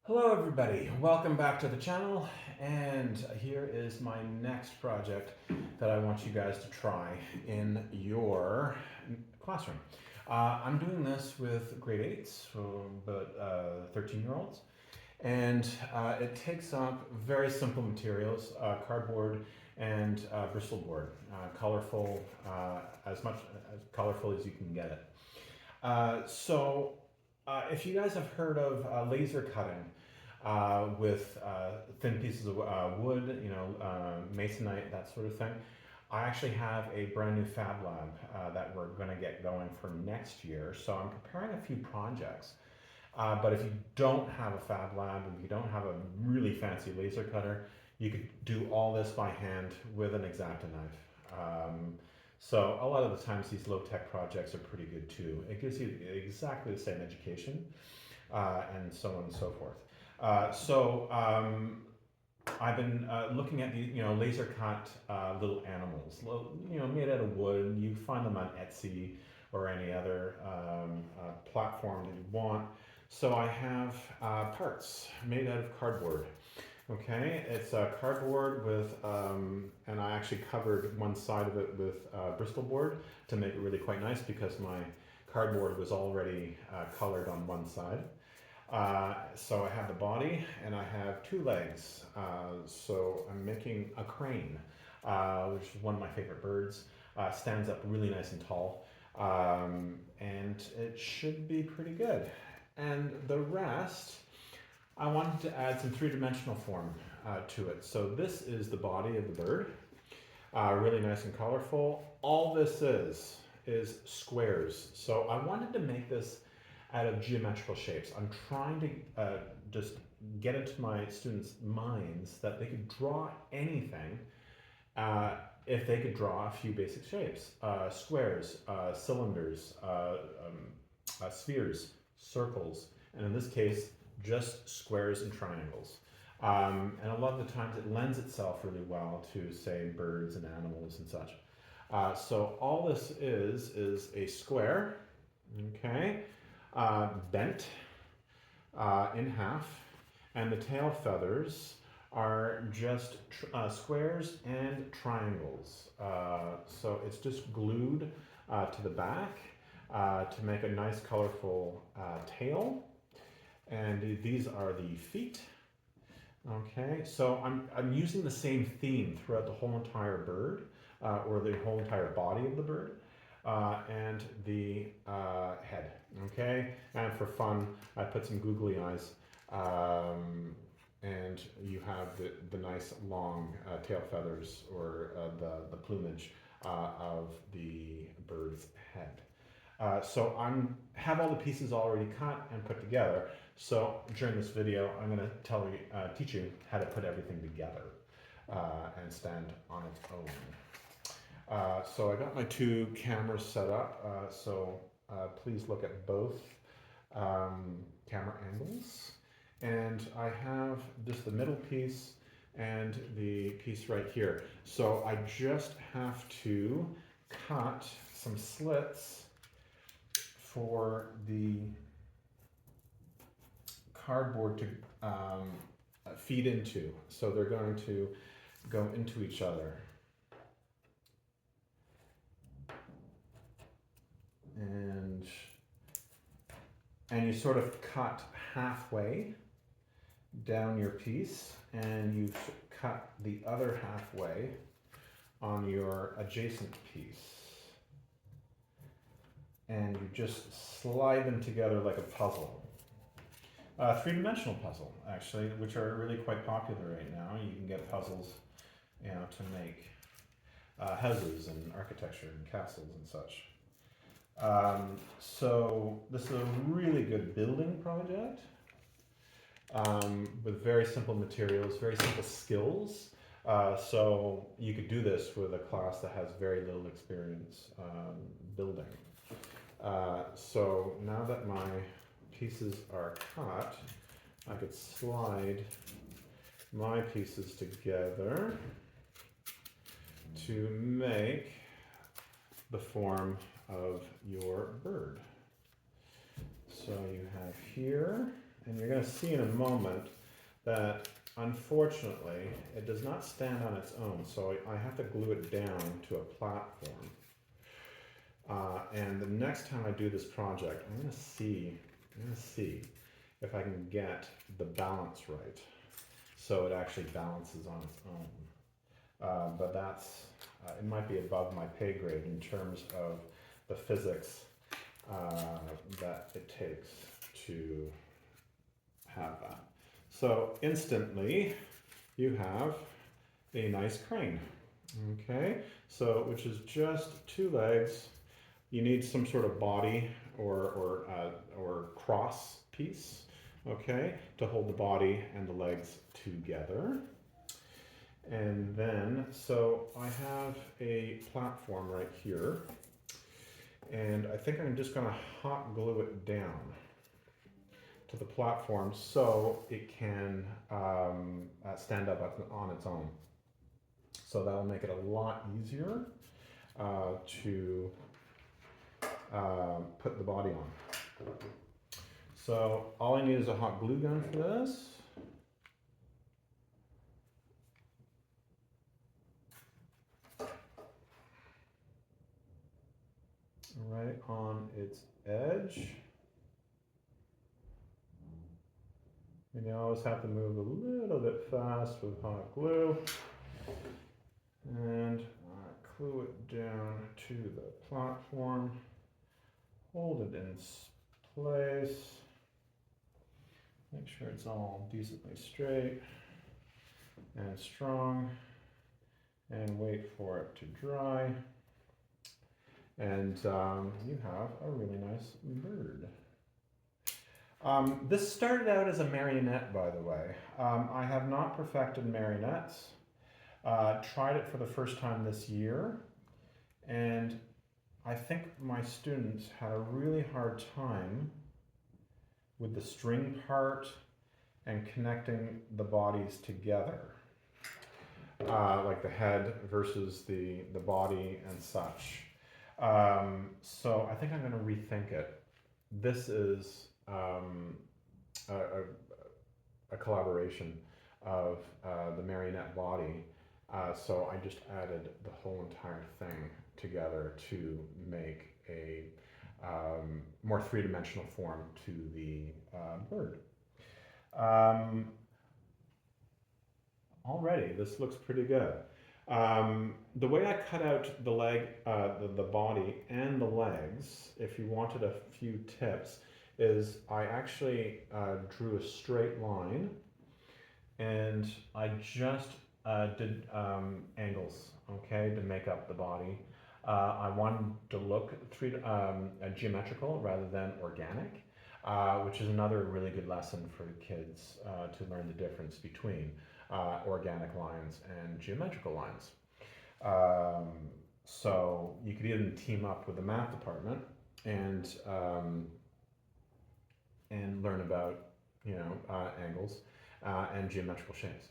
Hello everybody, welcome back to the channel, and here is my next project that I want you guys to try in your classroom. I'm doing this with grade 8s, so about 13-year-olds, and it takes up very simple materials, cardboard and Bristol board, colorful, as much as colorful as you can get it. If you guys have heard of laser cutting with thin pieces of wood, masonite, that sort of thing, I actually have a brand new Fab Lab that we're going to get going for next year. So I'm preparing a few projects. But if you don't have a Fab Lab, if you don't have a really fancy laser cutter, you could do all this by hand with an X-Acto knife. So a lot of the times these low-tech projects are pretty good too. It gives you exactly the same education and so on and so forth. I've been looking at these, laser cut little animals, made out of wood. You find them on Etsy or any other platform that you want. So I have parts made out of cardboard. Okay, it's cardboard with, and I actually covered one side of it with Bristol board to make it really quite nice because my cardboard was already colored on one side. So I have the body and I have two legs. So I'm making a crane, which is one of my favorite birds. Stands up really nice and tall, and it should be pretty good. And the rest, I wanted to add some three-dimensional form to it. So this is the body of the bird, really nice and colorful. All this is squares. So I wanted to make this out of geometrical shapes. I'm trying to just get into my students' minds that they could draw anything if they could draw a few basic shapes. Squares, cylinders, spheres, circles, and in this case, just squares and triangles. And a lot of the times it lends itself really well to, say, birds and animals and such. So all this is a square, okay, bent in half, and the tail feathers are just squares and triangles. So it's just glued to the back to make a nice colorful tail. And these are the feet. Okay, so I'm using the same theme throughout the whole entire bird, or the whole entire body of the bird, and the head. Okay, and for fun, I put some googly eyes, and you have the nice long tail feathers, or the plumage of the bird's head. So I have all the pieces already cut and put together. So during this video, I'm going to teach you how to put everything together and stand on its own. So I got my two cameras set up. Please look at both camera angles. And I have just the middle piece and the piece right here. So I just have to cut some slits for the cardboard to feed into. So they're going to go into each other. And you sort of cut halfway down your piece, and you cut the other halfway on your adjacent piece. And you just slide them together like a puzzle. Three-dimensional puzzle, actually, which are really quite popular right now. You can get puzzles, to make houses and architecture and castles and such. So this is a really good building project with very simple materials, very simple skills. So you could do this with a class that has very little experience building. So now that my pieces are cut, I could slide my pieces together to make the form of your bird. So you have here And you're going to see in a moment that unfortunately it does not stand on its own, so I have to glue it down to a platform. And the next time I do this project, I'm going to see if I can get the balance right, so it actually balances on its own. But that's it might be above my pay grade in terms of the physics that it takes to have that. So instantly you have a nice crane. Okay, so which is just two legs. You need some sort of body or cross piece, okay, to hold the body and the legs together. And then, so I have a platform right here, and I think I'm just going to hot glue it down to the platform so it can stand up on its own. So that will make it a lot easier to put the body on. So all I need is a hot glue gun for this. Right on its edge. And you always have to move a little bit fast with hot glue. And glue it down to the platform. Hold it in place. Make sure it's all decently straight and strong. And wait for it to dry. And you have a really nice bird. This started out as a marionette, by the way. I have not perfected marionettes. Tried it for the first time this year, and I think my students had a really hard time with the string part and connecting the bodies together. Like the head versus the body and such. So I think I'm going to rethink it. This is a collaboration of the marionette body. So I just added the whole entire thing together to make a more three-dimensional form to the bird. Already, this looks pretty good. The way I cut out the leg, the body and the legs, if you wanted a few tips, is I actually drew a straight line and I just did angles, okay, to make up the body. I wanted to look geometrical rather than organic, which is another really good lesson for kids to learn the difference between organic lines and geometrical lines. So you could even team up with the math department and learn about, you know, angles and geometrical shapes.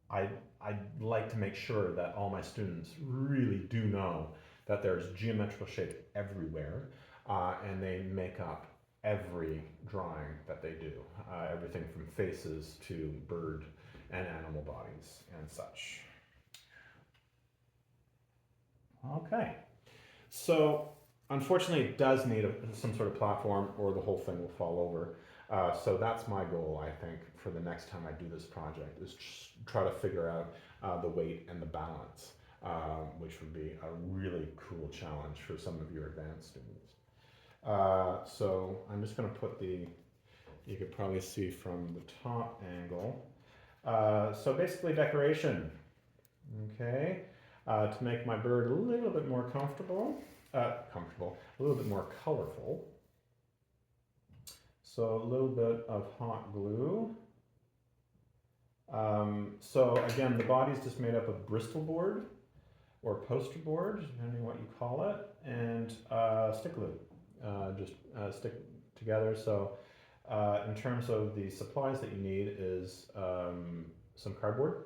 I'd like to make sure that all my students really do know that there's geometrical shapes everywhere, and they make up every drawing that they do, everything from faces to bird and animal bodies and such. Okay, so unfortunately it does need some sort of platform or the whole thing will fall over. So that's my goal, I think, for the next time I do this project, is try to figure out the weight and the balance, which would be a really cool challenge for some of your advanced students. So I'm just going to put you could probably see from the top angle. So basically decoration, okay, to make my bird a little bit more a little bit more colorful. So a little bit of hot glue. So again, the body's just made up of Bristol board or poster board, depending on what you call it, and stick glue. Just stick together. So in terms of the supplies that you need is some cardboard,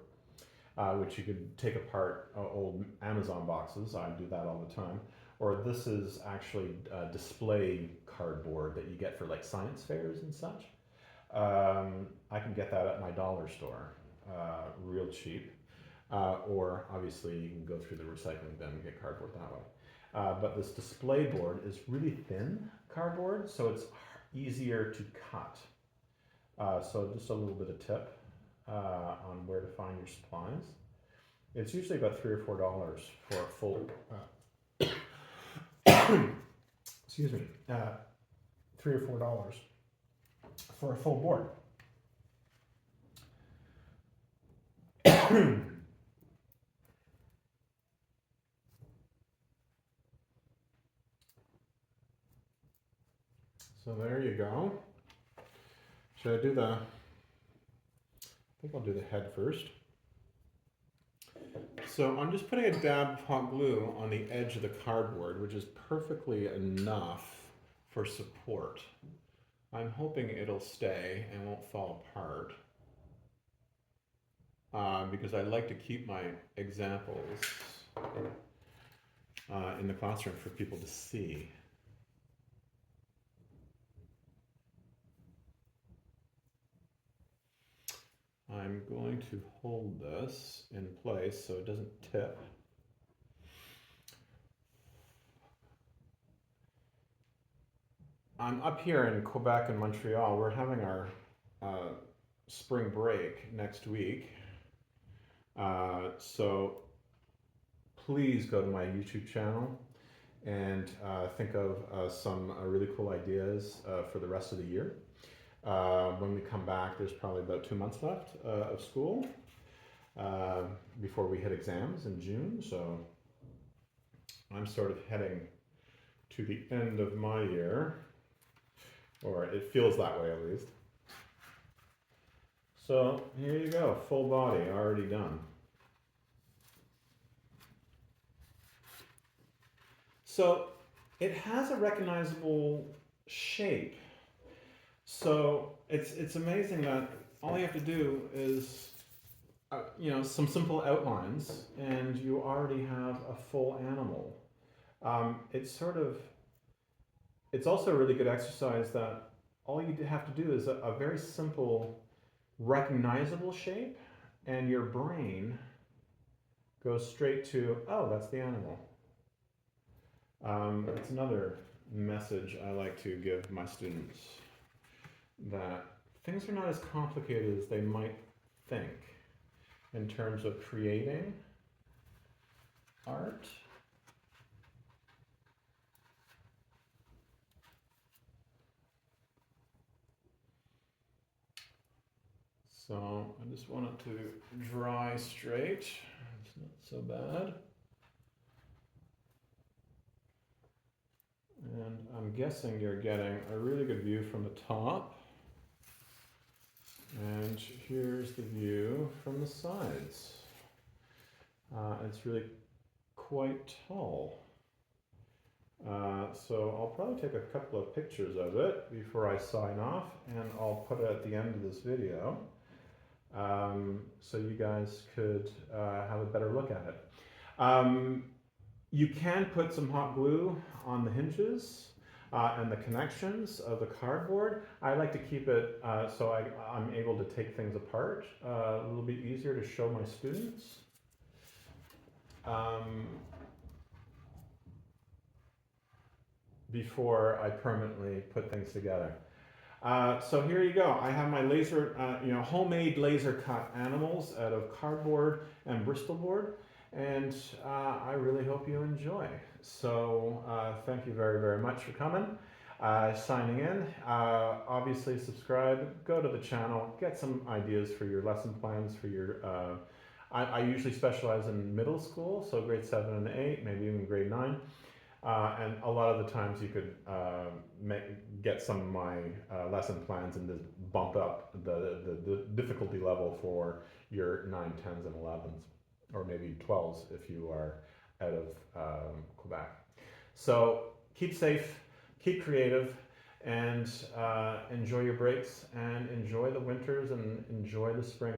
which you could take apart old Amazon boxes. I do that all the time. or this is actually display cardboard that you get for like science fairs and such. I can get that at my dollar store, real cheap. Or obviously you can go through the recycling bin and get cardboard that way. But this display board is really thin cardboard, so it's easier to cut. So just a little bit of tip on where to find your supplies. It's usually about $3 or $4 for a full. Excuse me, $3 or $4 for a full board. So there you go. Should I do the, I think I'll do the head first. So I'm just putting a dab of hot glue on the edge of the cardboard, which is perfectly enough for support. I'm hoping it'll stay and won't fall apart. Because I like to keep my examples in the classroom for people to see. I'm going to hold this in place so it doesn't tip. I'm up here in Quebec and Montreal. We're having our spring break next week. So please go to my YouTube channel and think of some really cool ideas for the rest of the year. When we come back, there's probably about 2 months left of school before we hit exams in June. So I'm sort of heading to the end of my year, or it feels that way at least. So here you go, full body already done. So it has a recognizable shape. So it's amazing that all you have to do is, some simple outlines, and you already have a full animal. It's also a really good exercise that all you have to do is a very simple, recognizable shape, and your brain goes straight to, oh, that's the animal. It's another message I like to give my students, that things are not as complicated as they might think in terms of creating art. So I just want it to dry straight. It's not so bad. And I'm guessing you're getting a really good view from the top. And here's the view from the sides. It's really quite tall. So I'll probably take a couple of pictures of it before I sign off, and I'll put it at the end of this video so you guys could have a better look at it. You can put some hot glue on the hinges and the connections of the cardboard. I like to keep it so I'm able to take things apart a little bit easier to show my students. Before I permanently put things together. So here you go. I have my laser, homemade laser cut animals out of cardboard and Bristol board, and I really hope you enjoy. So thank you very, very much for coming. Signing in. Obviously subscribe, go to the channel, get some ideas for your lesson plans for your, I usually specialize in middle school, so grade 7 and 8, maybe even grade 9. And a lot of the times you could get some of my lesson plans and just bump up the difficulty level for your 9, 10s, and 11s, or maybe 12s if you are out of Quebec. So keep safe, keep creative, and enjoy your breaks, and enjoy the winters, and enjoy the spring.